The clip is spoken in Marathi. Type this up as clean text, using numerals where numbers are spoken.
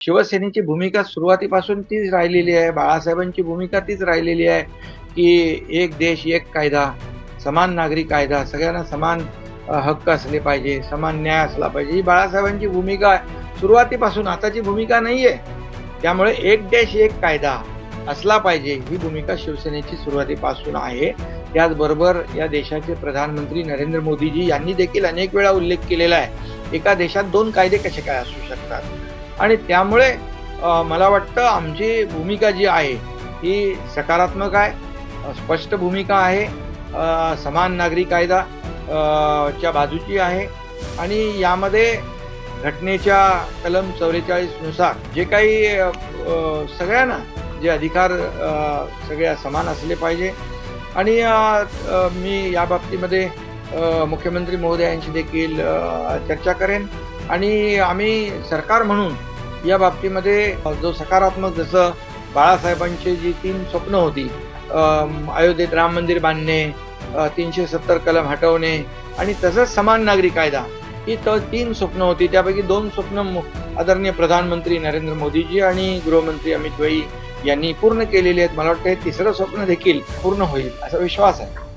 शिवसेनेची भूमिका सुरुवातीपासून तीच राहिलेली आहे. बाळासाहेबांची भूमिका तीच राहिलेली आहे, की एक देश, एक कायदा, समान नागरी कायदा, सगळ्यांना समान हक्क असले पाहिजे, समान न्याय असला पाहिजे. ही बाळासाहेबांची भूमिका आहे सुरुवातीपासून, आताची भूमिका नाहीये. त्यामुळे एक देश, एक कायदा असला पाहिजे, ही भूमिका शिवसेनेची सुरुवातीपासून आहे. त्याचबरोबर या देशाचे प्रधानमंत्री नरेंद्र मोदीजी यांनी देखील अनेक वेळा उल्लेख केलेला आहे, एका देशात 2 कायदे कसे काय असू शकतात. आणि त्यामुळे मला वाटतं आमची भूमिका जी आहे ही सकारात्मक आहे, स्पष्ट भूमिका आहे, समान नागरी कायदा च्या बाजूची आहे. आणि यामध्ये घटनेच्या कलम 44 नुसार जे काही सगळ्यांना जे अधिकार सगळ्या समान असले पाहिजे. आणि मी या बाबतीमध्ये मुख्यमंत्री महोदयांशी देखील चर्चा करेन. आणि आम्ही सरकार म्हणून या बाबतीमध्ये जो सकारात्मक, जसं बाळासाहेबांची जी 3 स्वप्न होती, अयोध्येत राम मंदिर बांधणे, 370 कलम हटवणे आणि तसंच समान नागरी कायदा, ही 3 स्वप्न होती. त्यापैकी 2 स्वप्न आदरणीय प्रधानमंत्री नरेंद्र मोदीजी आणि गृहमंत्री अमित भाई यांनी पूर्ण केलेली आहेत. मला वाटतं हे 3रं स्वप्न देखील पूर्ण होईल असा विश्वास आहे.